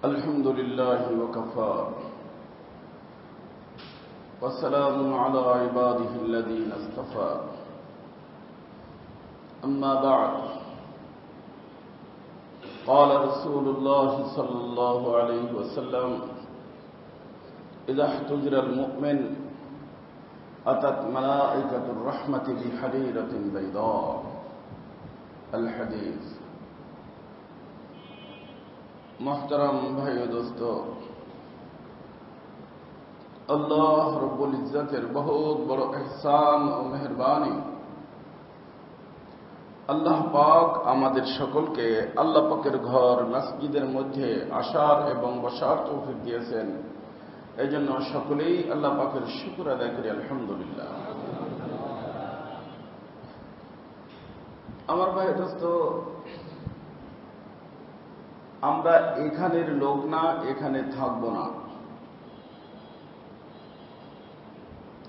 الحمد لله وكفى والسلام على عباده الذين اصطفى أما بعد قال رسول الله صلى الله عليه وسلم إذا احتجر المؤمن أتت ملائكة الرحمة بحريرة بيضاء الحديث। मोहतरम भाइयों दोस्तों, अल्लाह रब्बुल इज्जतेर बहुत बड़ो एहसान और मेहरबानी আল্লাহ পাক আমাদের সকলকে আল্লাহ পাকের ঘর মসজিদের মধ্যে আসার এবং বসার তৌফিক দিয়েছেন। এজন্য সকলেই আল্লাহ পাকের শুকর আদায় করি আলহামদুলিল্লাহ। আমার ভাই দোস্ত, আমরা এখানের লোক না, এখানে থাকব না।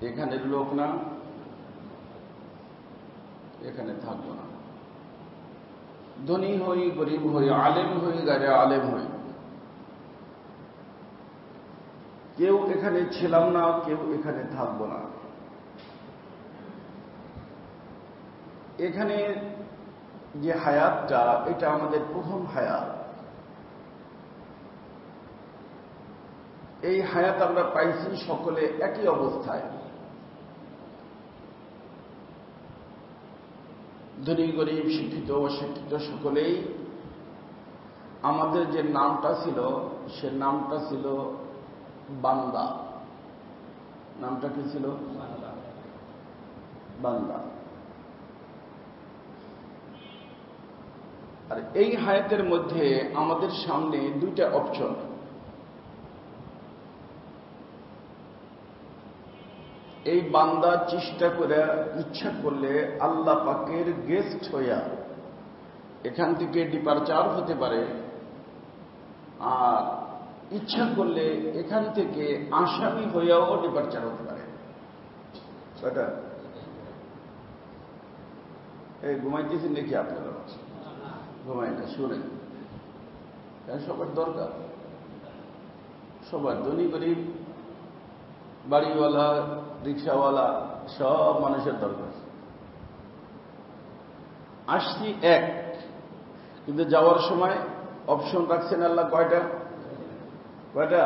এখানের লোক না, এখানে থাকব না। ধনী হই, গরিব হই, আলেম হই, গায়ে আলেম হই, কেউ এখানে ছিলাম না, কেউ এখানে থাকব না। এখানে যে হায়াতটা, এটা আমাদের প্রথম হায়াত। এই হায়াত আমরা পাইছি সকলে একই অবস্থায়। ধনী গরিব, শিক্ষিত অশিক্ষিত সকলেই আমাদের যে নামটা ছিল, সে নামটা ছিল বান্দা। নামটা কি ছিল? বান্দা। আর এই হায়াতের মধ্যে আমাদের সামনে দুইটা অপশন। এই বান্দা চেষ্টা করে ইচ্ছা করলে আল্লাহ পাকের গেস্ট হইয়া এখান থেকে ডিপারচার হতে পারে, আর ইচ্ছা করলে এখান থেকে আসামি হইয়াও ডিপারচার হতে পারে। সেটা এই ঘুমাইতেছেন দেখি আপনারা? ঘুমাই না, শুনেন। সবার দরকার, সবার, ধনী গরিব, বাড়িওয়ালা, রিক্সাওয়ালা, সব মানুষের দরকার। আসছি এক, কিন্তু যাওয়ার সময় অপশন রাখছেন আল্লাহ কয়টা? কয়টা?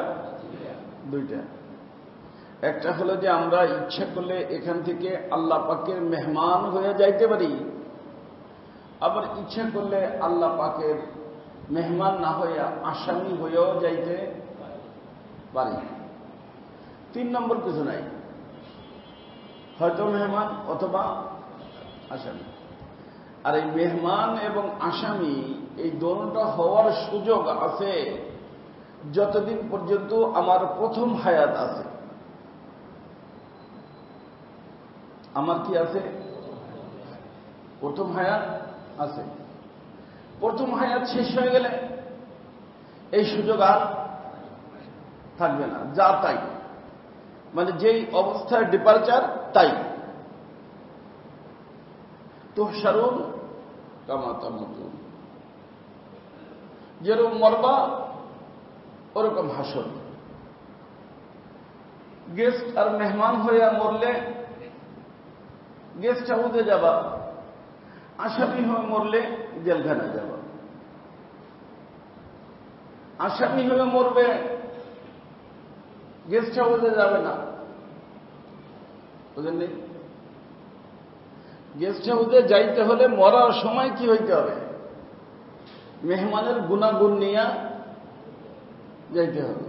দুইটা। একটা হলো যে আমরা ইচ্ছা করলে এখান থেকে আল্লাহ পাকের মেহমান হয়ে যাইতে পারি, আবার ইচ্ছা করলে আল্লাহ পাকের মেহমান না হইয়া আসামি হয়েও যাইতে পারি। তিন নম্বর কিছু নাই, হয়তো মেহমান অথবা আসামি। আর এই মেহমান এবং আসামি এই দোনোটা হওয়ার সুযোগ আছে যতদিন পর্যন্ত আমার প্রথম হায়াত আছে। আমার কি আছে? প্রথম হায়াত আছে। প্রথম হায়াত শেষ হয়ে গেলে এই সুযোগ আর থাকবে না। যা তাই, মানে যেই অবস্থায় ডিপারচার তাই। তুহশারুন কামা তামুতুন, যেরকম মরবা ওরকম হাসর। গেস্ট আর মেহমান হইয়া মরলে গেস্ট হাউসে যাবা, আসামি হয়ে মরলে জেলখানায় যাবা। আসামি হয়ে মরবে, গেস্ট হাউসে যাবে না, বুঝলেন? গেস্ট হাউসে যাইতে হলে মরার সময় কি হইতে হবে? মেহমানের গুণাগুণ নিয়ে যাইতে হবে।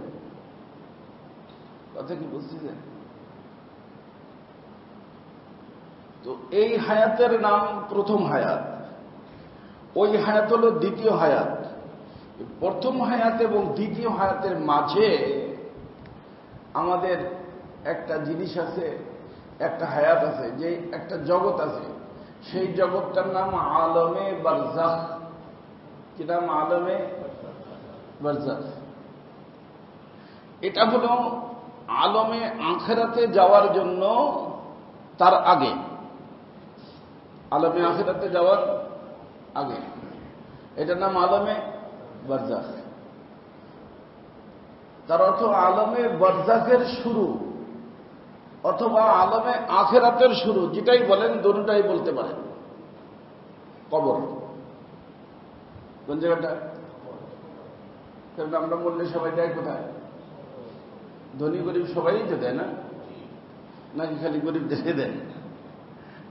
কথা কি বুঝতেছেন? তো এই হায়াতের নাম প্রথম হায়াত, ওই হায়াত হল দ্বিতীয় হায়াত। প্রথম হায়াত এবং দ্বিতীয় হায়াতের মাঝে আমাদের একটা জিনিস আছে, একটা হায়াত আছে, যে একটা জগৎ আছে। সেই জগৎটার নাম আলমে বারজাখ। কি নাম? আলমে বারজাখ। এটা হলো আলমে আখিরাতে যাওয়ার জন্য তার আগে, আলমে আখিরাতে যাওয়ার আগে, এটার নাম আলমে বারজাখ। তার অর্থ আলমে বরজাখের শুরু অথবা আলমে আখেরাতের শুরু, যেটাই বলেন দুটোটাই বলতে পারেন। কবর কোন জায়গাটা? কারণ আমরা বললে সবাই দেয় কোথায়? ধনী গরিব সবাই তো দেয় না, নাকি খালি গরিবদেরকে দেয়?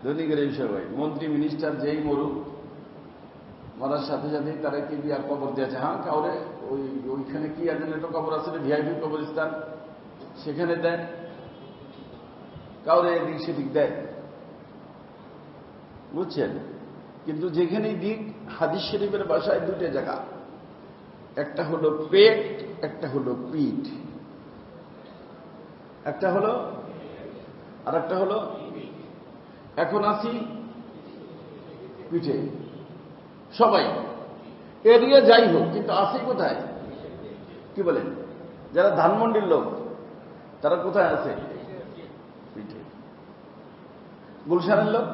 ধনী গরিব সবাই, মন্ত্রী মিনিস্টার যেই মরুক, মরার সাথে সাথেই তারা কি বিয়ার কবর দিয়েছে। হ্যাঁ, কাউরে ওইখানে কি একজন একটা কবর আছে, ভিআইপি কবরস্থান, সেখানে দেয়, কাউরে এদিক সেদিক দেয়, বুঝছেন? কিন্তু যেখানেই দিক, হাদিস শরীফের ভাষায় দুটো জায়গা, একটা হলো পেট, একটা হলো পিঠ। একটা হলো আর একটা হলো, এখন আসি পিঠে। সবাই এরিয়া যাই হোক, কিন্তু আসি কোথায়? কি বলেন? যারা ধানমন্ডির লোক তারা কোথায় আছে? পিঠে। গুলশানের লোক,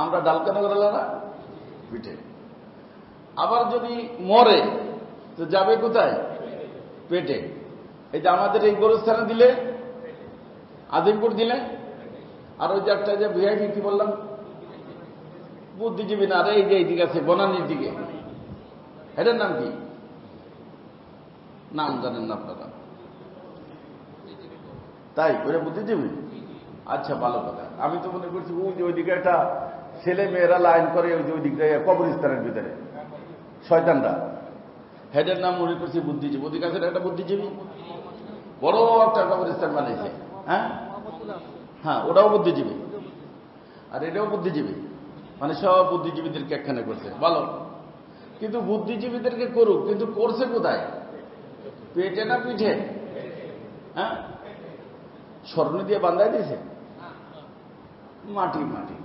আমরা ডালকানগরওয়ালারা পিঠে। আবার যদি মরে তো যাবে কোথায়? পেটে। এই যে আমাদের এই গোরস্থানে দিলে, আজিমপুর দিলে, আর ওই যে একটা যে ভিআইপি কি বললাম, বুদ্ধিজীবী না, আরে এই যে এইদিকে আছে বনানীর দিকে, এটার নাম কি? নাম জানেন না আপনারা? তাই ওরা বুদ্ধিজীবী? আচ্ছা, ভালো কথা। আমি তো মনে করছি ওই যে ওইদিকে একটা ছেলে মেয়েরা লাইন করে ওই যে ওই দিকটা কবরস্থানের ভিতরে শয়তানরা, হেডের নাম মনে করছি বুদ্ধিজীবী। ওদিকে আছে একটা বুদ্ধিজীবী, বড় একটা কবরস্থান বানিয়েছে। হ্যাঁ হ্যাঁ, ওটাও বুদ্ধিজীবী আর এটাও বুদ্ধিজীবী, মানে সব বুদ্ধিজীবীদেরকে একখানে করছে। ভালো, কিন্তু বুদ্ধিজীবীদেরকে করুক, কিন্তু করছে কোথায়? পেটে না পিঠে? হ্যাঁ, স্বর্ণ দিয়ে বান্ধাই দিয়েছে, মাটি মাটি।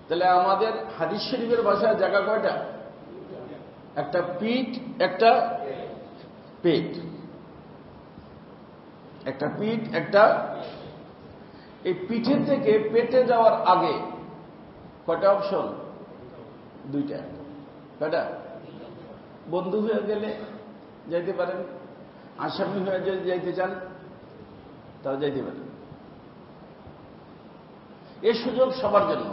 তাহলে আমাদের হাদিস শরীফের ভাষায় জায়গা কয়টা? একটা পিঠ, একটা পেট। একটা পিঠ, একটা। এই পিঠের থেকে পেটে যাওয়ার আগে কয়টা অপশন? দুইটা। কয়টা? বন্ধু হয়ে গেলে যাইতে পারেন, আসামি হয়ে যদি যাইতে চান তাও যাইতে পারেন। এই সুযোগ সবার জন্য।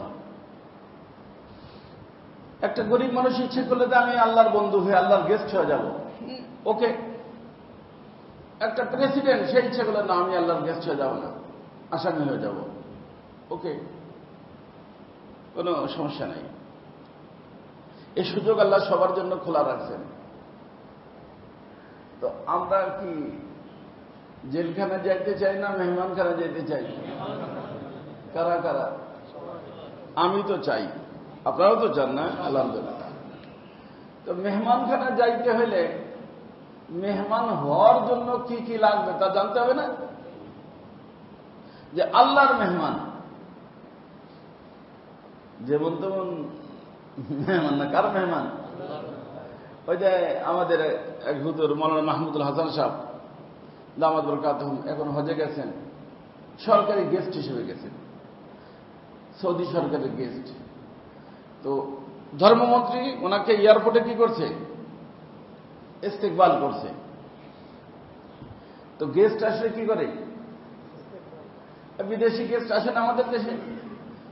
একটা গরিব মানুষ ইচ্ছে করলে তো আমি আল্লাহর বন্ধু হয়ে আল্লাহর গেস্ট হয়ে যাব, ওকে। একটা প্রেসিডেন্ট সে ইচ্ছে করলে না, আমি আল্লাহর গেস্ট হয়ে যাব না, আসামি হয়ে যাব, ওকে, কোনো সমস্যা নাই। এই সুযোগ আল্লাহ সবার জন্য খোলা রাখছেন। তো আমরা কি জেলখানা যাইতে চাই না মেহমানখানা যেতে চাই? কারা কারা? আমি তো চাই, আপনারাও তো চান না? আলহামদুলিল্লাহ। তো মেহমানখানা যাইতে হলে মেহমান হওয়ার জন্য কি কি লাগবে তা জানতে হবে না? যে আল্লাহর মেহমান, যেমন তেমন মেহমান না। কার মেহমান? ওই যে আমাদের এক হুজুর মৌলানা মাহমুদুল হাসান সাহেব দামাত বরকাতুহুম এখন হজে গেছেন, সরকারি গেস্ট হিসেবে গেছেন, সৌদি সরকারের গেস্ট। তো ধর্মমন্ত্রী ওনাকে এয়ারপোর্টে কি করছে? ইস্তেকবাল করছে। তো গেস্ট আসলে কি করে? বিদেশি গেস্ট আসেন আমাদের দেশে,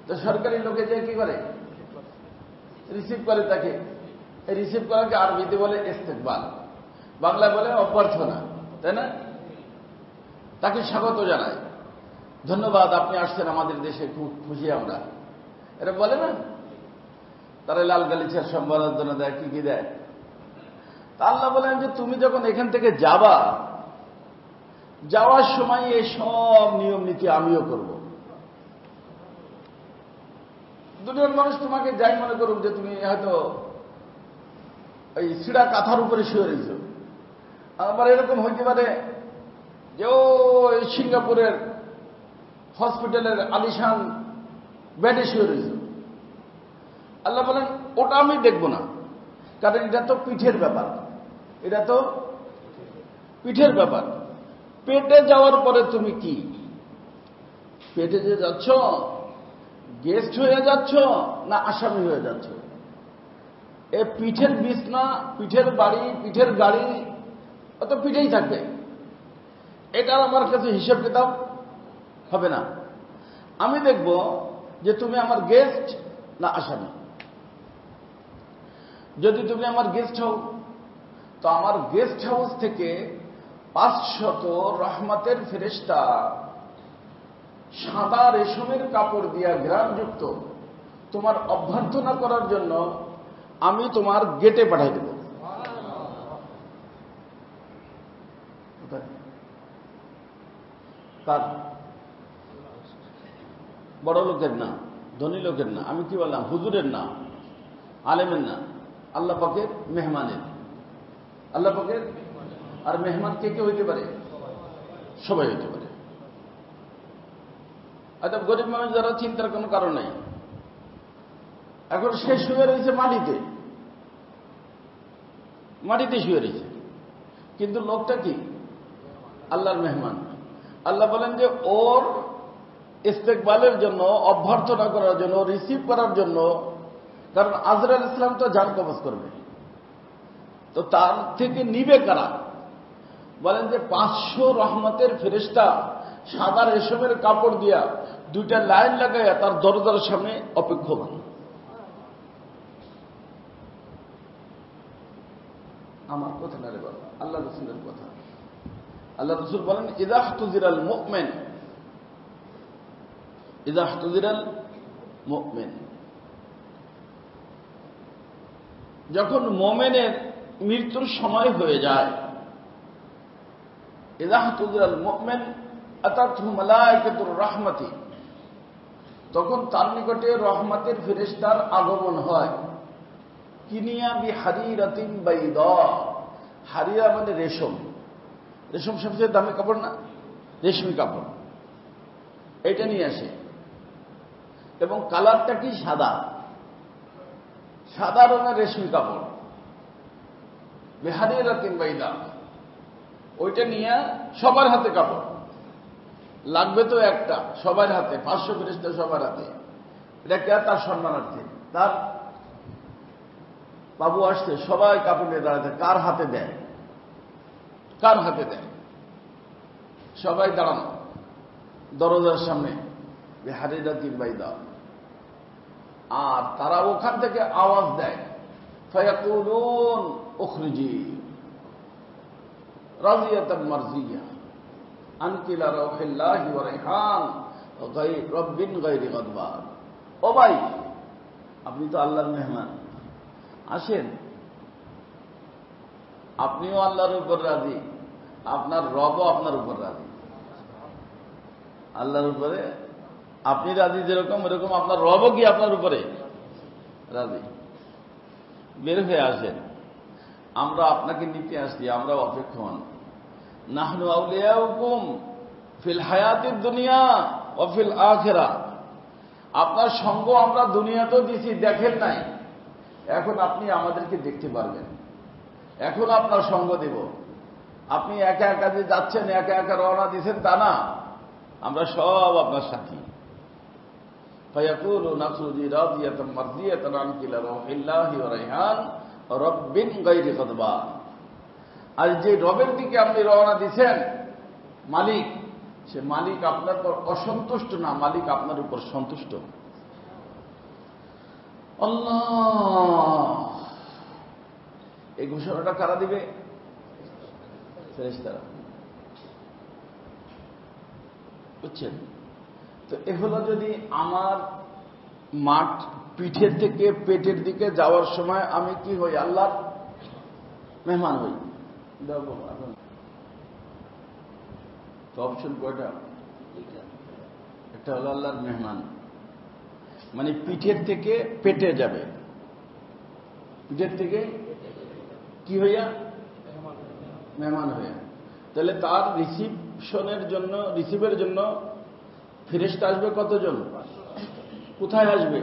তো সরকারি লোকে যে কি করে? রিসিভ করে তাকে। রিসিভ করাকে আরবিতে বলে ইস্তেকবাল, বাংলায় বলে অভ্যর্থনা, তাই না? তাকে স্বাগত জানায়, ধন্যবাদ আপনি আসছেন আমাদের দেশে, খুব খুশি আমরা, এটা বলে না? তারা লাল গালিচার সম্বর্ধনা দেয়, কি কি দেয়। তা আল্লাহ বলেন যে তুমি যখন এখান থেকে যাবা, যাওয়ার সময় এই সব নিয়ম নীতি আমিও করব। দুনিয়ার মানুষ তোমাকে যাই মনে করুক যে তুমি হয়তো এই সিড়া কাঁথার উপরে শুয়ে রয়েছ, আবার এরকম হইতে পারে যে ও সিঙ্গাপুরের হসপিটালের আলিশান বেডে শুয়ে রয়েছ। আল্লাহ বলেন ওটা আমি দেখব না, কারণ এটা তো পিঠের ব্যাপার, এটা তো পিঠের ব্যাপার। পেটে যাওয়ার পরে তুমি কি? পেটে যে যাচ্ছ, গেস্ট হয়ে যাচ্ছ না আসামি হয়ে যাচ্ছ? এ পিঠের বিছনা, পিঠের বাড়ি, পিঠের গাড়ি অত পিঠেই থাকবে। এটার আমার কাছে হিসাব কিতাব হবে না। আমি দেখব যে তুমি আমার গেস্ট না আসামি। যদি তুমি আমার গেস্ট হও, তো আমার গেস্ট হাউস থেকে 500 রহমতের ফেরেশতা সাদা রেশমের কাপড় দিয়া ঘ্রাণযুক্ত তোমার অভ্যর্থনা করার জন্য আমি তোমার গেটে পাঠাই দেব। তার বড় লোকের না, ধনী লোকের না, আমি কি বললাম, হুজুরের না, আলেমের না, আল্লাহ পাকের মেহমানের। আল্লাহ পাকের। আর মেহমান কে কে হইতে পারে? সবাই হইতে পারে। আচ্ছা, গরিব মানুষ যারা, চিন্তার কোনো কারণ নাই। এখন সে শুয়ে রয়েছে মাটিতে, মাটিতে শুয়ে রয়েছে, কিন্তু লোকটা কি? আল্লাহর মেহমান। আল্লাহ বলেন যে ওর ইস্তেকবালের জন্য, অভ্যর্থনা করার জন্য, রিসিভ করার জন্য, কারণ আজরাইল ইসলাম তো জান কবজ করবে, তো তার থেকে নিবে কারা? বলেন যে 500 রহমতের ফেরেশতা সাদা রেশমের কাপড় দিয়া 2টা লাইন লাগাইয়া তার দরজার সামনে অপেক্ষমান। আমার কথা না রে বাবা, আল্লাহ রসুলের কথা। আল্লাহ রসুল বলেন ইযা হুযিরাল মুমিন, ইযা হুযিরাল মুমিন, যখন মুমিনের মৃত্যুর সময় হয়ে যায়, ইযা হুযিরাল মুমিন আতাতহু মালায়েকাতুর রাহমাতি, তখন তার নিকটে রহমতের ফেরেশতার আগমন হয়। কিনিয়া বিহারিরাতিন বাইদা, হারিয়া মানে রেশম, রেশম সবচেয়ে দামি কাপড় না, রেশমি কাপড়, এটা নিয়ে আসে। এবং কালারটা কি? সাদা, সাদা রঙের রেশমি কাপড়, বিহারিরাতিন বাইদা, ওইটা নিয়ে সবার হাতে কাপড় লাগবে তো একটা, সবার হাতে, 500 ফেরেশতা সবার হাতে। এটা কে? তার সম্মানার্থে, তার বাবু আসছে, সবাই কাপড় নিয়ে দাঁড়াতে, কার হাতে দেয়? কার হাতে দেয়? সবাই দাঁড়ানো দরজার সামনে, বিহারিরাতিন বাইদা। আর তারা ওখান থেকে আওয়াজ দেয়, ফায়াকুলুন উখরিজি রাজিয়াতান মারজিয়া আনকিলা রাউহিল্লাহি ওয়া রাইহান রব্বিন গায়রি গাদবান। ও ভাই, আপনি তো আল্লাহর মেহমান, আসেন, আপনিও আল্লাহর উপর রাজি, আপনার রবও আপনার উপর রাজি। আল্লাহর উপরে আপনি রাজি যেরকম, এরকম আপনার রবও কি আপনার উপরে রাজি। বের হয়ে আসেন, আমরা আপনাকে নিতে আসছি, আমরা অপেক্ষমান। নাহনু আউলিয়াউকুম ফিল হায়াতিদ দুনিয়া ওয়া ফিল আখিরাহ, আপনার সঙ্গ আমরা দুনিয়াতেও দিছি, দেখেন নাই, এখন আপনি আমাদেরকে দেখতে পারবেন, এখন আপনার সঙ্গ দেব। আপনি একা একা যে যাচ্ছেন, একা একা রওনা দিচ্ছেন তা না, আমরা সব আপনার সাথী। ফায়াকুলু নাখরুজি রাদিয়াতাম মারদিয়াতান আনকিলা রাউহিল্লাহি ওয়া রাইহান রব্বিন গায়রি গাদবান। আর যে রবের দিকে আপনি রওনা দিচ্ছেন, মালিক, সে মালিক আপনার উপর অসন্তুষ্ট না, মালিক আপনার উপর সন্তুষ্ট। আল্লাহ, এই ঘোষণাটা কারা দিবে? ফেরেশতারা। বুঝছেন তো? এ হলো, যদি আমার মাঠ পিঠের থেকে পেটের দিকে যাওয়ার সময় আমি কি হই? আল্লাহর মেহমান হই। তো অপশন কয়টা? একটা হলো আল্লাহর মেহমান, মানে পিঠের থেকে পেটে যাবে, পিঠের থেকে কি হইয়া? মেহমান হইয়া। তাহলে তার রিসিভের জন্য ফেরেশতা আসবে কতজন? কোথায় আসবে?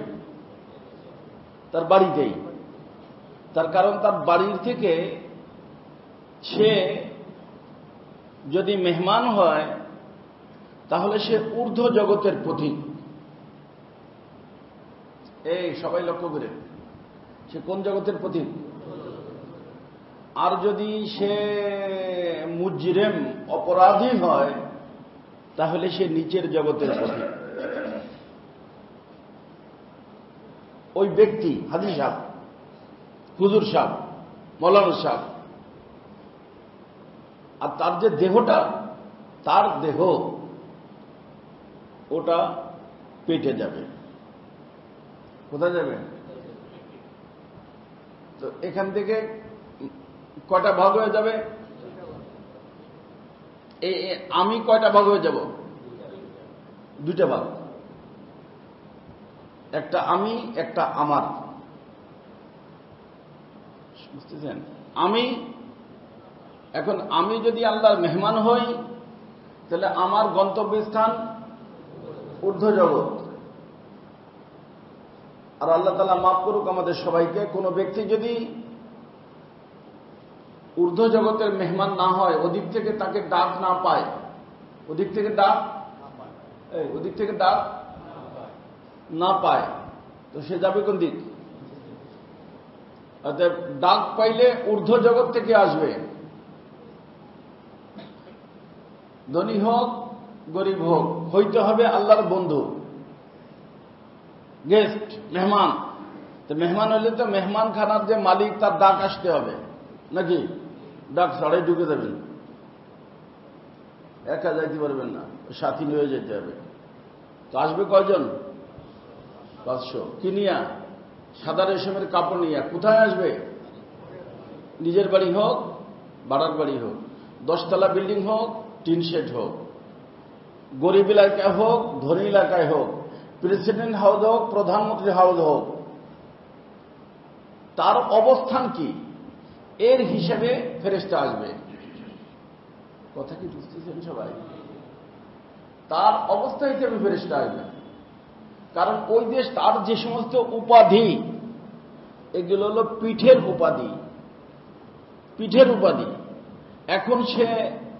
তার বাড়িতেই। তার কারণ তার বাড়ির থেকে সে যদি মেহমান হয়, তাহলে সে ঊর্ধ্ব জগতের পথিক। এই সবাই লক্ষ্য করে, সে কোন জগতের পথিক? আর যদি সে মুজরিম অপরাধী হয় তাহলে সে নিচের জগতের পথিক। ওই ব্যক্তি হাজী সাহেব, হুজুর সাহেব, মৌলানা সাহেব, আর তার যে দেহটা, তার দেহ ওটা পেটে যাবে। কোথায় যাবে? তো এখান থেকে কয়টা ভাগ হয়ে যাবে? আমি কয়টা ভাগ হয়ে যাব? দুইটা ভাগ, একটা আমি, একটা আমার। বুঝতেছেন? আমি এখন আমি যদি আল্লাহর মেহমান হই তাহলে আমার গন্তব্যস্থান ঊর্ধ্ব জগৎ। আর আল্লাহ তাআলা মাফ করুক আমাদের সবাইকে, কোন ব্যক্তি যদি ঊর্ধ্ব জগতের মেহমান না হয়, ওদিক থেকে তাকে ডাক না পায়, ওদিক থেকে ডাক না পায়, তো সে যাবে কোন দিক? অর্থাৎ ডাক পাইলে ঊর্ধ্ব জগৎ থেকে আসবে, ধনী হোক গরিব হোক, হইতে হবে আল্লাহর বন্ধু, গেস্ট, মেহমান। তো মেহমান হইলে তো মেহমান খানার যে মালিক তার ডাক আসতে হবে নাকি? ডাক ছাড়াই ঢুকে যাবেন, একা যাইতে পারবেন না, সাথী নিয়ে যেতে হবে। তো আসবে কয়জন? 500। কি নিয়া? সাদা রেশমের কাপড় নিয়া। কোথায় আসবে? নিজের বাড়ি হোক, ভাড়ার বাড়ি হোক, 10 তলা বিল্ডিং হোক, টিন শেড হোক, গরিব এলাকায় হোক, ধনী এলাকায় হোক, প্রেসিডেন্ট হাউস হোক, প্রধানমন্ত্রী হাউস হোক, তার অবস্থান কি এর হিসেবে ফেরেশতা আসবে। কথা কি বুঝতেছেন সবাই? তার অবস্থা হিসেবে ফেরেশতা আসবে, কারণ ওই দেশ তার যে সমস্ত উপাধি, এগুলো হল পিঠের উপাধি, পিঠের উপাধি। এখন সে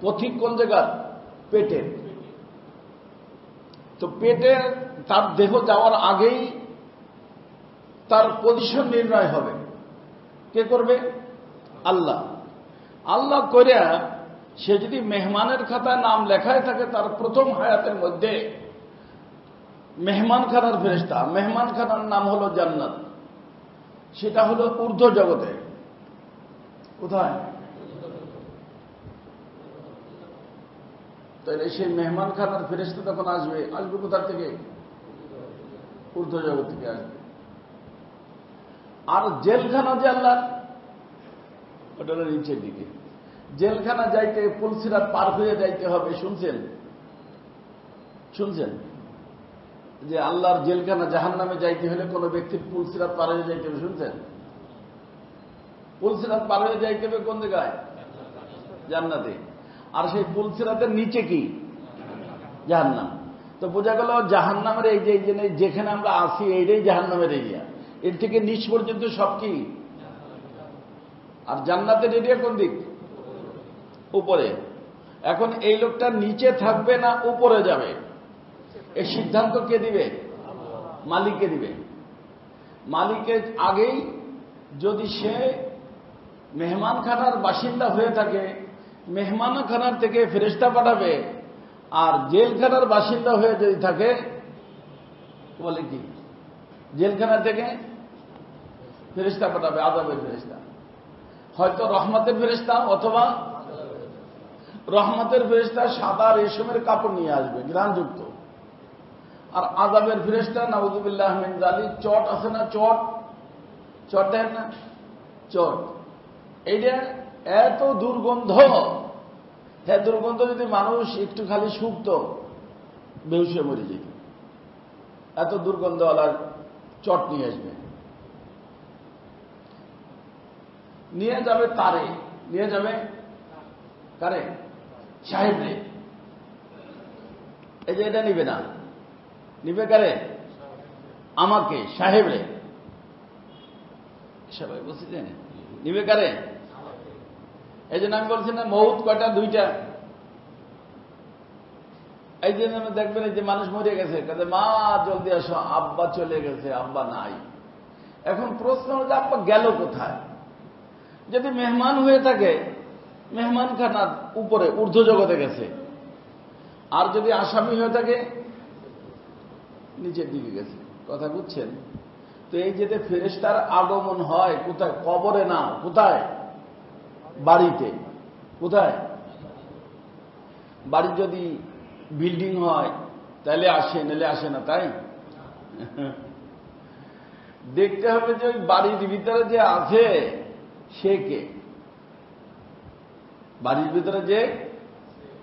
পথিক কোন জায়গার? পেটের। তো পেটে তার দেহ যাওয়ার আগেই তার পজিশন নির্ণয় হবে। কে করবে? আল্লাহ। আল্লাহ করে সে যদি মেহমানের খাতায় নাম লেখায় থাকে, তার প্রথম হায়াতের মধ্যে মেহমান খানার ফেরেশতা, মেহমান খানার নাম হলো জান্নাত, সেটা হলো ঊর্ধ্ব জগতে। কোথায়? তাহলে সেই মেহমান খানার ফেরেশতা তখন আসবে কোথা থেকে? ঊর্ধ্ব জগৎ থেকে আসবে। আর জেলখানা যে আল্লাহ, ওটা হলো নিচের দিকে। জেলখানা যাইতে পুলসিরাত পার হয়ে যাইতে হবে। শুনছেন যে আল্লাহর জেলখানা জাহান্নামে যাইতে হলে কোন ব্যক্তির পুলসিরাত পার হয়ে যাইতে হবে? শুনছেন? পুলসিরাত পার হয়ে যাইতে হবে কোন জায়গায়? জান্নাতে। আর সেই পুলসিরাতের নিচে কি? জাহান্নাম। তো বোঝা গেল জাহান্নামের এই যে যেখানে আমরা আসি এইটাই জাহান্নামের এরিয়া, এর থেকে নিচ পর্যন্ত সব কি? আর জান্নাতের এরিয়া কোন দিক? উপরে। এখন এই লোকটা নিচে থাকবে না উপরে যাবে, এই সিদ্ধান্ত কে দিবে? মালিককে দিবে। মালিকের আগেই যদি সে মেহমানখানার বাসিন্দা হয়ে থাকে, মেহমানখানার থেকে ফেরেশতা পাঠাবে। আর জেলখানার বাসিন্দা হয়ে যদি থাকে, বলে কি? জেলখানা থেকে ফেরেশতা পাঠাবে, আযাবের ফেরেশতা। হয়তো রহমতের ফেরেশতা, অথবা রহমতের ফেরেশতা সাদা রেশমের কাপড় নিয়ে আসবে, ঘ্রাণযুক্ত। আর আযাবের ফেরেশতা নাউযুবিল্লাহ মিন যালিক, চট আছে না, চট দেন না, চট। এইটা এত দুর্গন্ধ, হ্যাঁ দুর্গন্ধ, যদি মানুষ একটু খালি শুকত বেহুশ হয়ে মরে যেত। এত দুর্গন্ধওয়ালা চট নিয়ে আসবে, নিয়ে যাবে তারে, নিয়ে যাবে কারে? সাহেবরে। এই যে এটা নিবে না, নিবে কারে? আমাকে, সাহেবরে। সবাই বুঝছেন? নিবে কারে? এই জন্য আমি বলছি না, মৌত কয়টা? 2টা। এই জন্য দেখবেন এই যে মানুষ মরে গেছে, কাজে মা জলদি আসো, আব্বা চলে গেছে, আব্বা নাই। এখন প্রশ্ন হল যে আব্বা গেল কোথায়? যদি মেহমান হয়ে থাকে, মেহমানখানার উপরে ঊর্ধ্ব জগতে গেছে। আর যদি আসামি হয়ে থাকে, নিচের দিকে গেছে। কথা বুঝছেন? তো এই যে ফেরেশতার আগমন হয় কোথায়? কবরে না, কোথায়? বাড়িতে। কোথায়? বাড়ি যদি বিল্ডিং হয় তাহলে আসে, নাহলে আসে না, তাই? দেখতে হবে যে ওই বাড়ির ভিতরে যে আছে সে কে, বাড়ির ভিতরে যে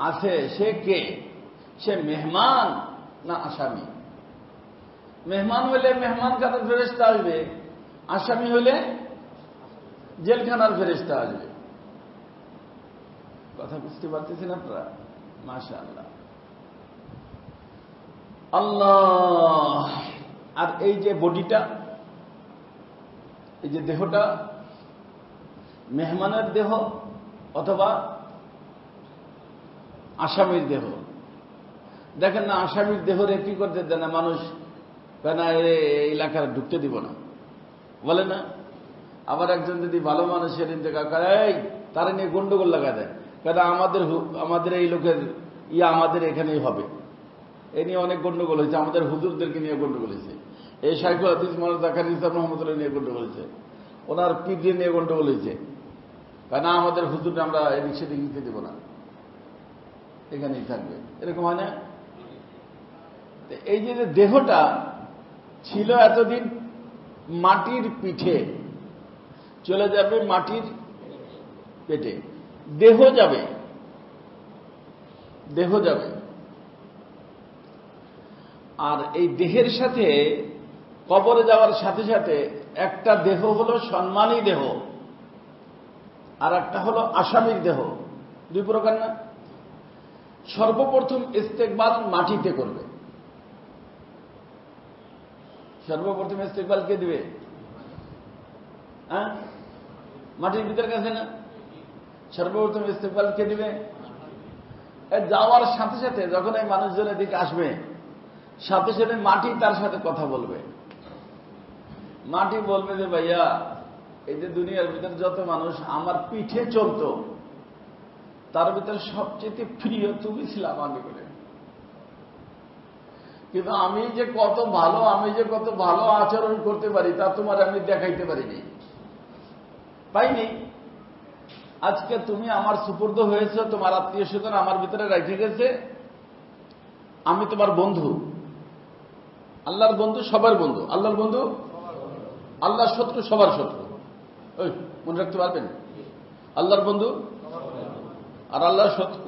আছে সে কে, সে মেহমান না আসামি? মেহমান হলে মেহমানখানার ফেরেশতা আসবে, আসামি হলে জেলখানার ফেরেশতা আসবে। কথা বুঝতে পারতেছেন আপনারা? মাশাআল্লাহ, আল্লাহ। আর এই যে বডিটা, এই যে দেহটা, মেহমানের দেহ অথবা আসামির দেহ। দেখেন না, আসামির দেহরে কি করতে দেয় না মানুষ, কেন এলাকার ঢুকতে দিব না, বলে না? আবার একজন যদি ভালো মানুষের ইন্তেকাল করে, এই তারা নিয়ে গন্ডগোল লাগা দেয়, কেন আমাদের এই লোকের আমাদের এখানেই হবে। এ নিয়ে অনেক গন্ডগোল হয়েছে, আমাদের হুজুরদেরকে নিয়ে গন্ডগোল হয়েছে, এই শাইখুল হাদিস মাওলানা জাকারিয়া ইসলাম রহমতুল্লাহ নিয়ে গন্ডগোল হয়েছে, ওনার পীরদের নিয়ে গন্ডগোল হয়েছে, কেন আমাদের হুজুরকে আমরা এদিক সেদিক নিতে দেব না, এখানেই থাকবে। এরকম হয় না? এই যে দেহটা ছিল এতদিন মাটির পিঠে, চলে যাবে মাটির পেটে। দেহ যাবে, দেহ যাবে। আর এই দেহের সাথে কবরে যাওয়ার সাথে সাথে একটা দেহ হলো সম্মানী দেহ, আর একটা হলো আসামির দেহ। দুই প্রকার না? সর্বপ্রথম ইস্তেকবাল মাটিতে করবে। সর্বপ্রথম ইস্তেকবাল কে দিবে? হ্যাঁ, মাটির ভিতরে গেছে না? সর্বপ্রথম ইস্তেকবাল কে দিবে? যাওয়ার সাথে সাথে যখন এই মানুষজন এদিকে আসবে, সাথে সাথে মাটি তার সাথে কথা বলবে। মাটি বলবে যে ভাইয়া, এই যে দুনিয়ার ভিতরে যত মানুষ আমার পিঠে চলত, তার ভিতরে সবচেয়ে প্রিয় তুমি ছিলাম আগে করে। কিন্তু আমি যে কত ভালো আচরণ করতে পারি তা তোমার আমি দেখাইতে পারিনি, পাইনি। আজকে তুমি আমার সুপুর্দ হয়েছ, তোমার আত্মীয় স্বজন আমার ভিতরে রেখে গেছে, আমি তোমার বন্ধু। আল্লাহর বন্ধু সবার বন্ধু, আল্লাহর বন্ধু, আল্লাহর শত্রু সবার শত্রু। ওই মনে রাখতে পারবেন? আল্লাহর বন্ধু আর আল্লাহর শত্রু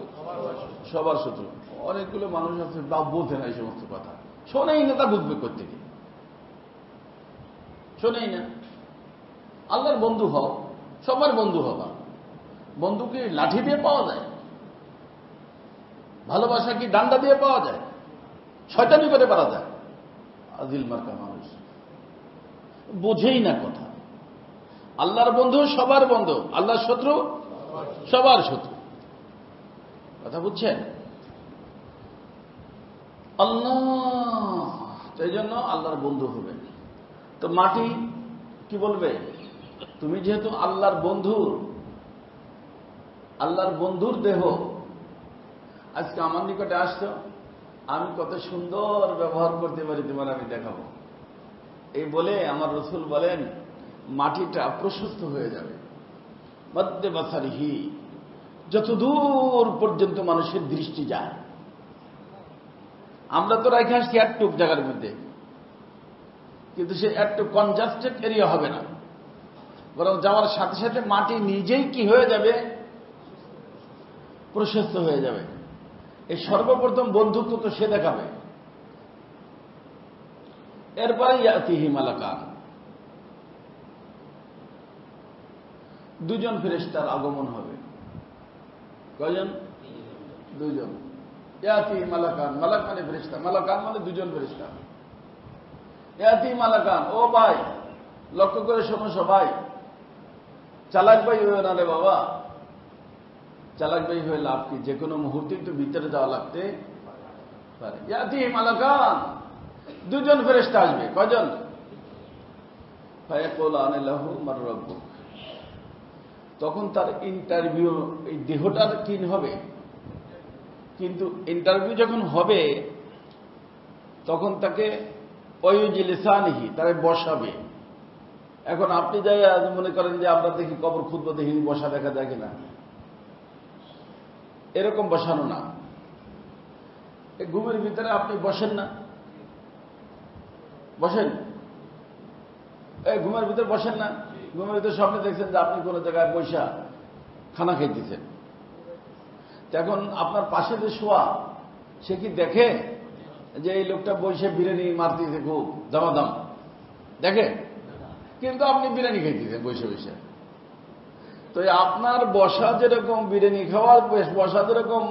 সবার শত্রু। অনেকগুলো মানুষ আছে বোঝে না এই সমস্ত কথা, শোনেই না, তা বুঝবে কোত্থেকে? শোনেই না। আল্লাহর বন্ধু হও, সবার বন্ধু হবা। বন্ধু কি লাঠি দিয়ে পাওয়া যায়? ভালোবাসা কি ডান্ডা দিয়ে পাওয়া যায়? শয়তানি করে পারা যায়? আজিল মার্কা মানুষ বোঝেই না কথা। আল্লাহর বন্ধু সবার বন্ধু, আল্লাহর শত্রু সবার শত্রু। কথা বুঝছেন? আল্লাহ, সেই জন্য আল্লাহর বন্ধু হবে। তো মাটি কি বলবে? তুমি যেহেতু আল্লাহর বন্ধুর দেহ, আজকে আমার নিকটে আসছো, আমি কত সুন্দর ব্যবহার করতে পারি তোমার আমি দেখাবো। এই বলে আমার রসুল বলেন মাটিটা প্রশস্ত হয়ে যাবে। মধ্যে বাসারিহি, যতদূর পর্যন্ত মানুষের দৃষ্টি যায়। আমরা তো রেখে আসছি একটুক জায়গার মধ্যে, কিন্তু সে একটু কনজাস্টেড এরিয়া হবে না, বরং যাওয়ার সাথে সাথে মাটি নিজেই কি হয়ে যাবে? প্রশস্ত হয়ে যাবে। এই সর্বপ্রথম বন্ধুত্ব তো সে দেখাবে। এরপরে ইয়াতিহি মালাকান, দুজন ফেরেশতার আগমন হবে। কয়জন? দুজন। ইয়াতিহি মালাকান, মালাক মানে ফেরেশতা, মালাকান মানে দুজন ফেরেশতা। ইয়াতিহি মালাকান, ও ভাই লক্ষ্য করে শোনো সবাই, চালাক ভাই হয়ে না রে বাবা। চালাক ভাই হয়ে লাভ কি? যে কোনো মুহূর্তে একটু ভিতরে যাওয়া লাগতে পারে। ইয়াতিহি মালাকান, দুজন ফেরেশতা আসবে। কয়জন? ফায়াকুলান লাহু মার রাব্বুক, তখন তার ইন্টারভিউ, এই দেহটার কি হবে, কিন্তু ইন্টারভিউ যখন হবে তখন তাকে ওয়ুজলিসানিহি, তারে বসাবে। এখন আপনি যাই মনে করেন যে আমরা দেখি কবর খুতবা দেখি বসা দেখা যায় কিনা, এরকম বসানো না। এই ঘুমের ভিতরে আপনি বসেন না, বসেন, এই ঘুমের ভিতরে বসেন না, ঘুমের ভিতরে স্বপ্নে দেখছেন যে আপনি কোনো জায়গায় বৈশা খানা খাইতেছেন। এখন আপনার পাশে যে শোয়া, সে কি দেখে যে এই লোকটা বৈশে বিরিয়ানি মারতেছে খুব দামাদাম, দেখে? কিন্তু আপনি বিরিয়ানি খাইতেছেন বৈশে বৈশে। তো আপনার বসা যেরকম বিরিয়ানি খাওয়ার বসা যেরকম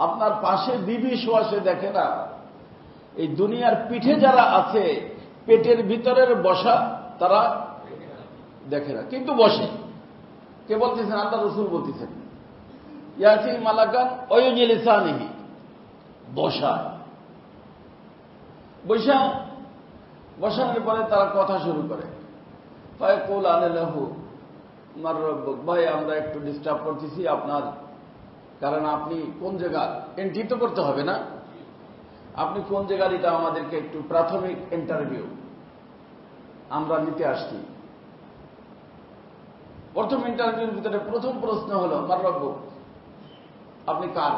আপনার পাশে বিবি শোয়া, সে দেখে না। এই দুনিয়ার পিঠে যারা আছে, পেটের ভিতরের বসা তারা দেখে না, কিন্তু বসে। কে বলতেছেন? আল্লাহ রাসূল বলতেছেন, ইয়াতি মালাকান ওয়ুজলিসানিহি, বসা। বৈশা বসানোর পরে তারা কথা শুরু করে, ফায়াকুল আনালাহু মার রব্বুক, ভাই আমরা একটু ডিস্টার্ব করতেছি আপনার, কারণ আপনি কোন জায়গা এন্ট্রি তো করতে হবে না, আপনি কোন জায়গার, এটা আমাদেরকে একটু প্রাথমিক ইন্টারভিউ আমরা নিতে আসছি। প্রথম ইন্টারভিউর ভিতরে প্রথম প্রশ্ন হল, মার রব্বুক, আপনি কার?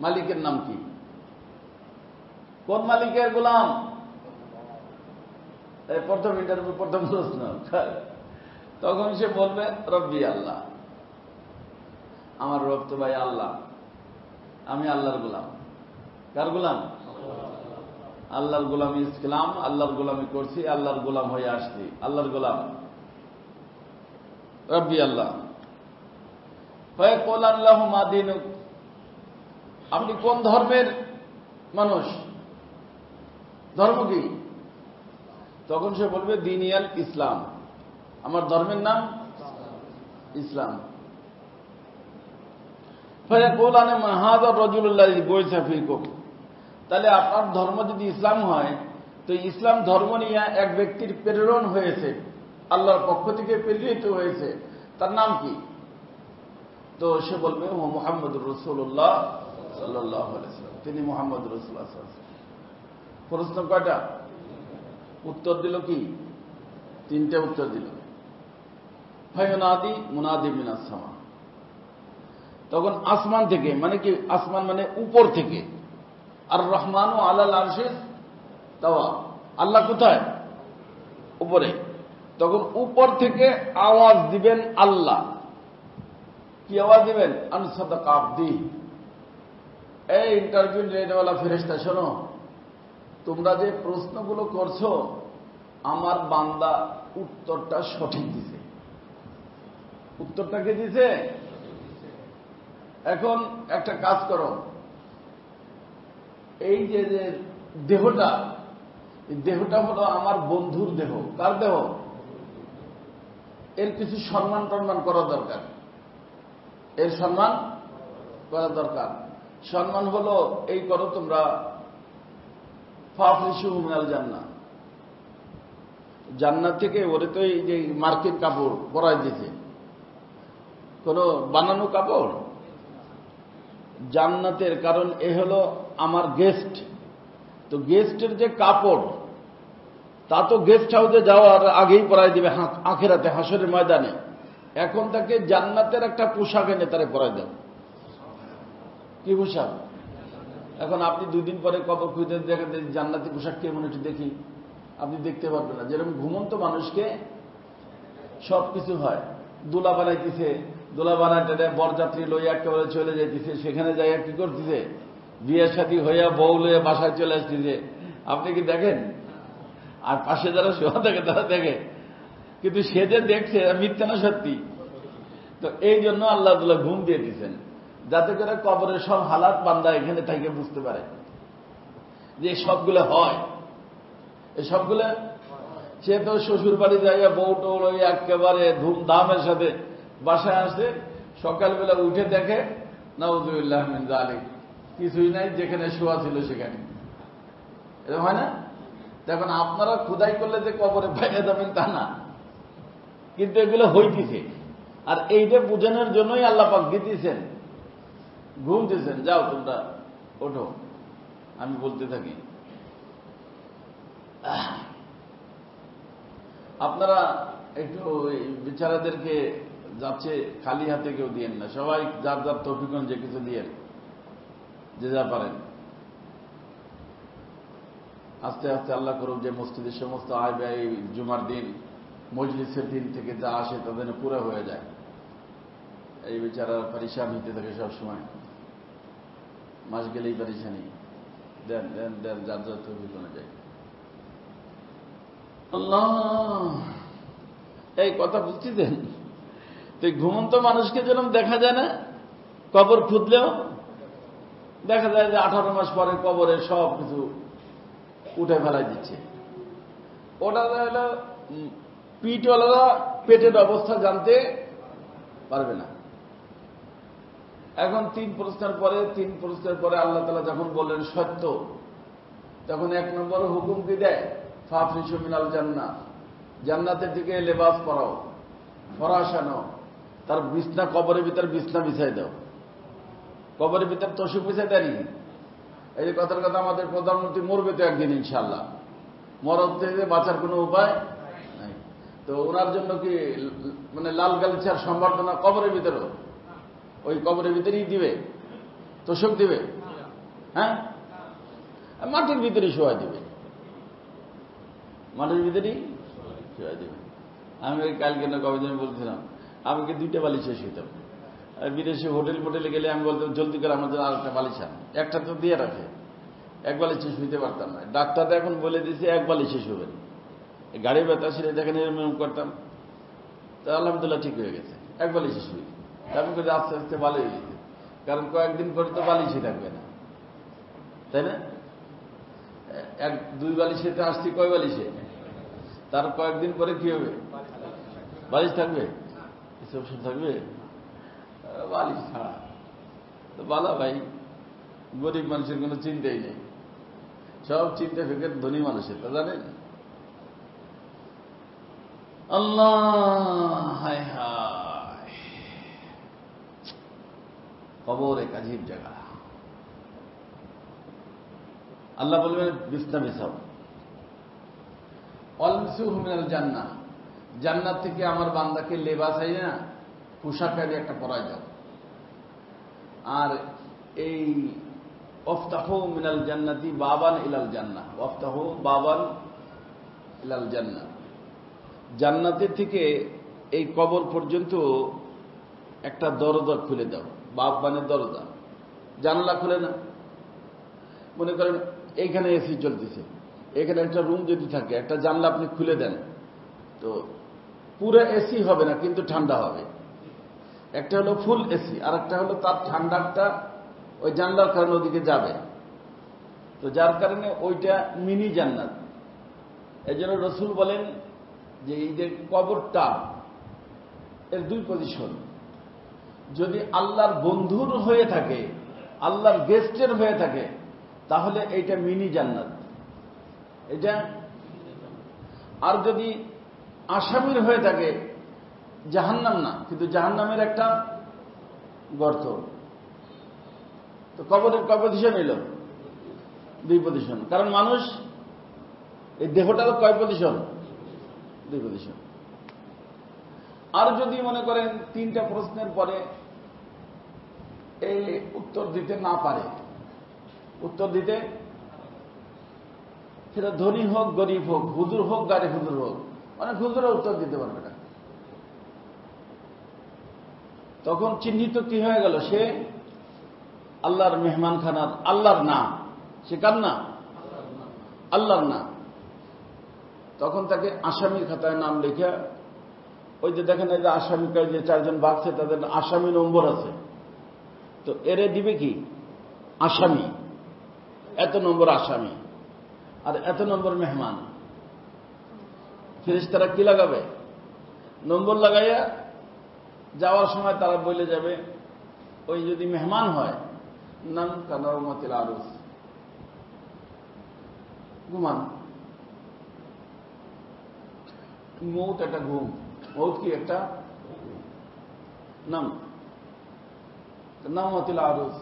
মালিকের নাম কি? কোন মালিকের গোলাম? প্রথম ইন্টারভিউ, প্রথম প্রশ্ন। তখন সে বলবে রব্বি আল্লাহ, আমার রব তো ভাই আল্লাহ, আমি আল্লাহর গোলাম। কার গোলাম? আল্লাহর গোলামি ইসলাম, আল্লাহর গোলামি করছি, আল্লাহর গোলাম হয়ে আসছি, আল্লাহর গোলাম, রব্বি আল্লাহ। ফায়াকুল আল্লাহু মা দীনুক, আপনি কোন ধর্মের মানুষ, ধর্ম কি? তখন সে বলবে দীনিয়াল ইসলাম, আমার ধর্মের নাম ইসলাম। ফায়াকুল আনা মা হাযা রাজুলুল্লাযী বুইসা ফীকুম, তাহলে আপনার ধর্ম যদি ইসলাম হয়, তো ইসলাম ধর্ম নিয়ে এক ব্যক্তির প্রেরণ হয়েছে, আল্লাহর পক্ষ থেকে প্রেরিত হয়েছে, তার নাম কি? তো সে বলবে ও মুহাম্মদুর রাসূলুল্লাহ সাল্লাল্লাহু আলাইহি ওয়াসাল্লাম, তিনি মুহাম্মদুর রাসূলুল্লাহ সাল্লাল্লাহু আলাইহি ওয়াসাল্লাম। প্রশ্ন কয়টা? উত্তর দিল কি? তিনটে উত্তর দিল। ফায়ুনাদি মুনাদি মিনাস সামা, তখন আসমান থেকে, মানে কি আসমান মানে উপর থেকে, আর রহমানু আলাল আরশি তাওয়া, আল্লাহ কোথায়? উপরে। তখন উপর থেকে আওয়াজ দিবেন আল্লাহ। কি আওয়াজ দিবেন? আনসাদাকা আবদি, এই ইন্টারভিউ নেওয়ালা ফেরেশতা, শোনো, তোমরা যে প্রশ্নগুলো করছো, আমার বান্দা উত্তরটা সঠিক দিছে। উত্তরটা কে দিছে? এখন একটা কাজ করো, এই যে দেহটা, এই দেহটা হলো আমার বন্ধুর দেহ। কার দেহ? এর কিছু সম্মান টম্মান করা দরকার, এর সম্মান করা দরকার। সম্মান হলো এই করো তোমরা, ফাফরিশু মিনাল জান্নাহ, জান্নাত থেকে ওরে তো এই যে মার্কিন কাপড় পরাই দিয়েছে, কোন বানানো কাপড়, জান্নাতের। কারণ এ হলো আমার গেস্ট, তো গেস্টের যে কাপড়, তা তো গেস্ট হাউসে যাওয়ার আগেই পরাই দিবে আখিরাতে, হাসরের ময়দানে। এখন তাকে জান্নাতের একটা পোশাক এনে তারে পরাই দেব। কি পোশাক? এখন আপনি 2 দিন পরে কবর খুঁজে দেখেন জান্নাতি পোশাক কেমন, একটু দেখি, আপনি দেখতে পারবেন না। যেরকম ঘুমন্ত মানুষকে সবকিছু হয়, দোলা বানাইতেছে, দোলা বানাইতে বরযাত্রী লইয়া একেবারে চলে যাইতেছে, সেখানে যাইয়া কি করতেছে, বিয়ে শাদী হইয়া বউ লইয়া বাসায় চলে আসতেছে, আপনি কি দেখেন? আর পাশে যারা শোয়া থাকে তারা দেখে, কিন্তু সে যে দেখছে মিথ্যা না সত্যি? তো এই জন্য আল্লাহ তাআলা ঘুম দিয়ে দিচ্ছেন, যাতে করে কবরের সব হালাত বান্দা এখানে থেকে বুঝতে পারে যে সবগুলো হয়, এই সবগুলো। সে তো শ্বশুর বাড়ি যাইয়া বউ টৌ একেবারে ধুমধামের সাথে বাসায় আসে, সকালবেলা উঠে দেখে নাউযুবিল্লাহ মিন যালিক, কিছুই নাই, যেখানে শোয়া ছিল সেখানে। এরকম হয় না? এখন আপনারা খোদাই করলে যে কবরে পাইয়ে যাবেন তা না, কিন্তু এগুলো হইতেছে। আর এইটা বোঝানোর জন্যই আল্লাহ পাক দিতেছেন, ঘুম দিয়েছেন, যাও তোমরা ওঠো, আমি বলতে থাকি। আপনারা একটু বেচারাদেরকে যাচ্ছে খালি হাতে কেউ দিয়েন না, সবাই যার যার তৌফিক অনুযায়ী কিছু দিয়েন, যে যা পারেন। আস্তে আস্তে আল্লাহ করুক যে মসজিদের সমস্ত আয় ব্যয় জুমার দিন মজলিসের দিন থেকে যা আসে তাদের পুরো হয়ে যায়। এই বেচারা পরিশান হইতে থাকে সবসময়, মাস গেলেই পরিশানি। দেন দেন দেন, যার যার তৌফিক অনুযায়ী। আল্লাহ, এই কথা বুঝতেছেন? তো ঘুমন্ত মানুষকে যেরকম দেখা যায় না, কবর খুঁজলেও দেখা যায় যে 18 মাস পরে কবরে সব কিছু উঠে ফেলাই দিচ্ছে। ওটা হলো পিঠওয়ালারা পেটের অবস্থা জানতে পারবে না। এখন 3 প্রশ্নের পরে আল্লাহ তাআলা যখন বললেন সত্য, তখন 1 নম্বর হুকুম কি দেয়? ফাফরিশু মিনাল জান্নাহ, জান্নাতের দিকে লেবাস পরাও, ফরাশ আনো, তার বিছনা, কবরের ভিতর বিছনা বিছাই দাও। কবরের ভিতর তোষক বিছাই দেয়নি? এই যে কথার কথা, আমাদের প্রধানমন্ত্রী মরবে তো একদিন ইনশাআল্লাহ, মরদ থেকে বাঁচার কোনো উপায় নাই। তো ওনার জন্য কি মানে লাল গালিচার সম্বর্ধনা কবরের ভিতরেও? ওই কবরের ভিতরেই দিবে, তোষক দিবে? হ্যাঁ, মাটির ভিতরেই শোয়া দিবে, মাটির ভিতরেই শোয়া দিবে। আমি ওই কালকে না কবে আমি বলছিলাম, আমাকে 2টা বালিশে শুইতাম। বিদেশে হোটেলে গেলে আমি বলতাম জলদি করে আমার জন্য আরেকটা বালিশ আন, একটা তো দিয়ে রাখে, 1 বালিশে শুইতে পারতাম না। ডাক্তারটা এখন বলে দিয়েছে 1 বালিশে শুবেন। গাড়ি ব্যথা ছিল, দেখেন এরকম করতাম, তা আলহামদুলিল্লাহ ঠিক হয়ে গেছে, 1 বালিশে শুই। আমি করে আস্তে আস্তে ভালো হয়ে গেছে, কারণ কয়েকদিন পরে তো বালিশই থাকবে না, তাই না? 1-2 বালিশেতে আসছি, কয় বালিশে? তার কয়েকদিন পরে কি হবে? বালিশ থাকবে, এসব থাকবে বালিশ ছাড়া। তো বালা ভাই, গরিব মানুষের কোনো চিন্তাই নেই, সব চিন্তা ফেকের ধনী মানুষের, তা জানেন? আল্লাহ, হায় হায়, কবর এক আজীব জায়গা। আল্লাহ বলবেন বিছনা বিছাও, অলসুহু মিনাল জান্নাহ, জান্নাত থেকে আমার বান্দাকে লেবাস আই না, পোশাকারি একটা পরাই দাও। আর এই ওয়াফতাহু মিনাল জান্নাতি বাবান ইলাল জান্নাহ, ওয়াফতাহু বাবান ইলাল জান্নাহ, জান্নাতের থেকে এই কবর পর্যন্ত একটা দরজা খুলে দাও। বাব মানে দরজা, জানলা খুলে না। মনে করেন এইখানে এসি চলতেছে, এখানে একটা রুম যদি থাকে, একটা জানলা আপনি খুলে দেন, তো পুরো এসি হবে না, কিন্তু ঠান্ডা হবে। একটা হলো ফুল এসি, আর একটা হলো তার ঠান্ডাটা ওই জানলার কারণে ওদিকে যাবে, তো যার কারণে ওইটা মিনি জান্নাত। এই জন্য রসুল বলেন যে এই যে কবরটা, এর 2 পজিশন। যদি আল্লাহর বন্ধুর হয়ে থাকে, আল্লাহর গেস্টের হয়ে থাকে, তাহলে এইটা মিনি জান্নাত এটা। আর যদি আসামির হয়ে থাকে, জাহান্নাম না, কিন্তু জাহান্নামের একটা গর্ত। তো কবরের কয় পজিশন এল? 2 পজিশন। কারণ মানুষ এই দেহটার কয় পজিশন? 2 পজিশন। আর যদি মনে করেন 3টা প্রশ্নের পরে এই উত্তর দিতে না পারে, উত্তর দিতে, সেটা ধনী হোক গরিব হোক, হুজুর হোক গাড়ি হুজুর হোক, অনেক হুজুরা উত্তর দিতে পারবে না, তখন চিহ্নিত কি হয়ে গেল? সে আল্লাহর মেহমানখানার, আল্লাহর না, সে কার না? আল্লাহর না। তখন তাকে আসামির খাতায় নাম লিখে, ওই যে দেখেন এই যে আসামি যে 4 জন বাঘছে, তাদের আসামি নম্বর আছে, তো এরে দিবে কি? আসামি, এত নম্বর আসামি, আর এত নম্বর মেহমান। ফেরেশতারা কি লাগাবে? নম্বর লাগাইয়া যাওয়ার সময় তারা বলে যাবে, ওই যদি মেহমান হয়, নাম কানাউমাতিল আরুস, ঘুমান, মৌত একটা ঘুম, মৌত কি একটা নাম, নামাতিল আরুস।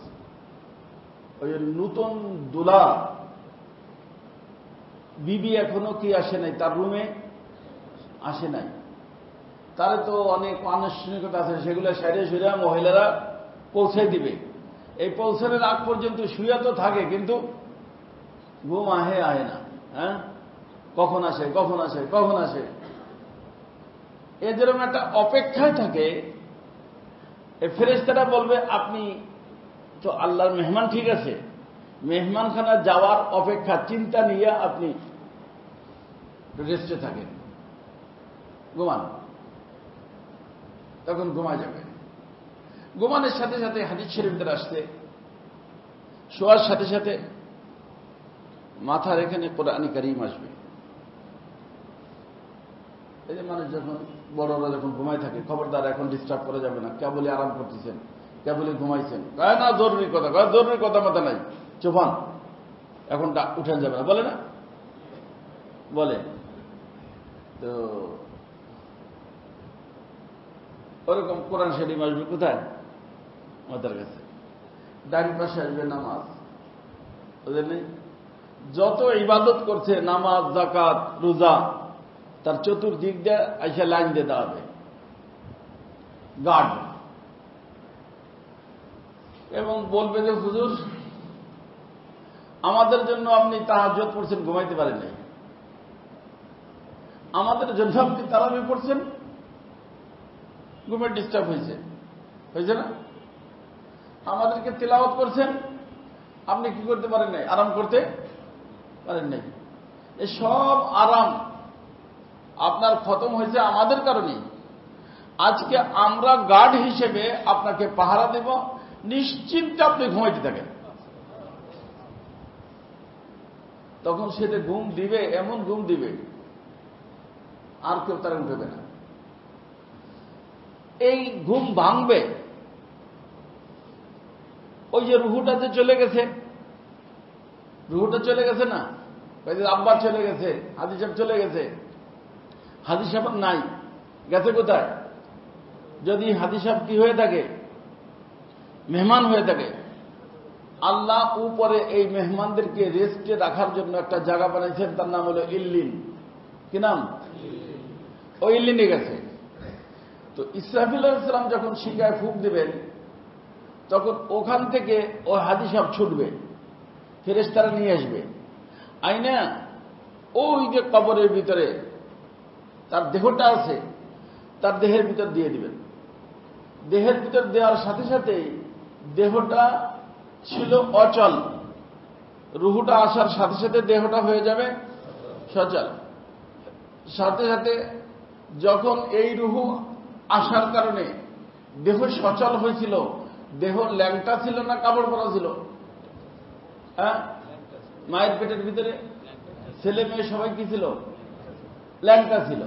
ওই নূতন দুলা বিবি এখনো কি আসে নাই, তার রুমে আসে নাই, তারে তো অনেক আনুষ্ঠানিকতা আছে, সেগুলো সাইডে শুয়ে মহিলারা পৌঁছে দিবে। এই পৌঁছানোর আগ পর্যন্ত শুয়ে তো থাকে, কিন্তু ঘুম আহে না। হ্যাঁ, কখন আসে কখন আসে কখন আসে, এ যেরকম একটা অপেক্ষায় থাকে। এই ফেরেশতারা বলবে আপনি তো আল্লাহর মেহমান, ঠিক আছে, মেহমানখানা যাওয়ার অপেক্ষা চিন্তা নিয়ে আপনি রেস্টে থাকেন, ঘুমান। তখন ঘুমায় যাবে। ঘুমানোর সাথে সাথে হাদিস শরীফের আসতে শোয়ার সাথে সাথে মাথার এখানে কোরআন কারীম আসবে। এই যে মানুষ যখন বড়রা যখন ঘুমায় থাকে, খবরদার এখন ডিস্টার্ব করা যাবে না, কেবলই আরাম করতেছেন, কেবলই ঘুমাইছেন, কয় না জরুরি কথা, কয় জরুরি কথা মাথা নাই, চুপান, এখন উঠেন যাবে না, বলে না, বলে। তো ওরকম কোরআন শরীফ আসবে কোথায়, মাথার কাছে। ডান পাশে আসবে নামাজ, ওদের নেই। যত ইবাদত করছে, নামাজ, যাকাত, রোজা, তার চতুর্দিক দিয়ে আইসা লাইন দিয়ে দাঁড়াবে গার্ড, এবং বলবে যে হুজুর আমাদের জন্য আপনি তাহাজ্জুদ পড়ছেন, ঘুমাইতে পারেন নাই, আমাদের জন্য আপনি তারাবি পড়ছেন, ঘুমের ডিস্টার্ব হয়েছে, হয়েছে না, আমাদেরকে তিলাওয়াত করছেন, আপনি কি করতে পারেন নাই, আরাম করতে পারেন নাই। এই সব আরাম আপনার খতম হয়েছে আমাদের কারণে। আজকে আমরা গার্ড হিসেবে আপনাকে পাহারা দেব, নিশ্চিন্তে আপনি ঘুমাইতে থাকেন। তখন সেটা ঘুম দিবে, এমন ঘুম দিবে আর কেউ তারা উঠবে না। এই ঘুম ভাঙবে ওই যে রুহুটা যে চলে গেছে, রুহুটা চলে গেছে না, আব্বা চলে গেছে, হাজি সাহেব চলে গেছে, হাজি সাহেব নাই, গেছে কোথায়? যদি হাজি সাহেব কি হয়ে থাকে, মেহমান হয়ে থাকে, আল্লাহ উপরে এই মেহমানদেরকে রেস্টে রাখার জন্য একটা জায়গা বানাইছেন, তার নাম হলো ইল্লিন। কি নাম? ওই ইল্লিনে গেছে। তো ইসরাফিল আলাইহিস সালাম যখন সিংহায় ফুঁক দিবেন, তখন ওখান থেকে ওই হাজি সাহেব ছুটবে, ফেরেশতারা নিয়ে আসবে, আইনা ওই যে কবরের ভিতরে তার দেহটা আছে, তার দেহের ভিতর দিয়ে দিবেন। দেহের ভিতর দেওয়ার সাথে সাথেই দেহটা ছিল অচল, রুহুটা আসার সাথে সাথে দেহটা হয়ে যাবে সচল। সাথে সাথে যখন এই রুহু আসার কারণে দেহ সচল হয়েছিল, দেহ ল্যাংটা ছিল না কাপড় পরা ছিল? হ্যাঁ, মায়ের পেটের ভিতরে ছেলে মেয়ে সবাই কি ছিল? ল্যাংটা ছিল।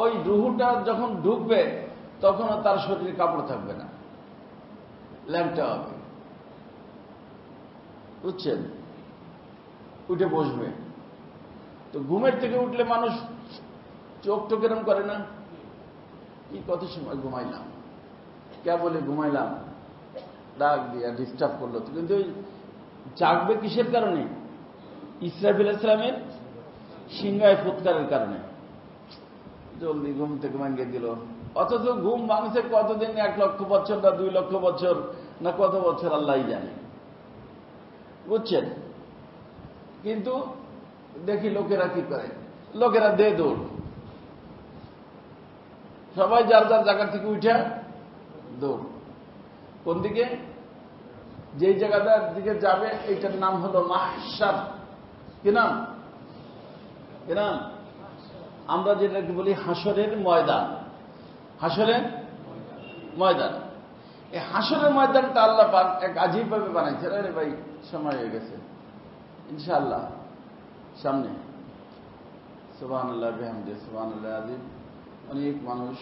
ওই রুহুটা যখন ঢুকবে তখনও তার শরীরে কাপড় থাকবে না, ল্যাংটা হবে, বুঝছেন? উঠে বসবে। তো ঘুমের থেকে উঠলে মানুষ চোখ টোক এরম করে না, কি কত সময় ঘুমাইলাম, কে বলে ঘুমাইলাম, ডাক দিয়া ডিস্টার্ব করলো। তো কিন্তু জাগবে কিসের কারণে? ইসরাফিল আলাইহিস সালামের সিংহায় ফুৎকারের কারণে। জলদি ঘুম থেকে ভাঙিয়ে দিল। অথচ ঘুম ভাঙছে কতদিন, 1 লক্ষ বছর না 2 লক্ষ বছর না কত বছর আল্লাহই জানে, বুঝছেন? কিন্তু দেখি লোকেরা কি করে, লোকেরা দে দৌড়, সবাই যার যার জায়গা থেকে উঠে দৌড়। কোন দিকে? যেই জায়গাটার দিকে যাবে এইটার নাম হলো মাহশার। কি নাম? কি নাম? আমরা যেটাকে বলি হাসরের ময়দান। হাসরের ময়দান। এই হাসরের ময়দানটা আল্লাহ পাক এক আজীব ভাবে বানাইছে। আরে ভাই সময় হয়ে গেছে, ইনশাআল্লাহ সামনে। সুবহানাল্লাহ বিহামদিহি সুবহানাল্লাহ আযীম। অনেক মানুষ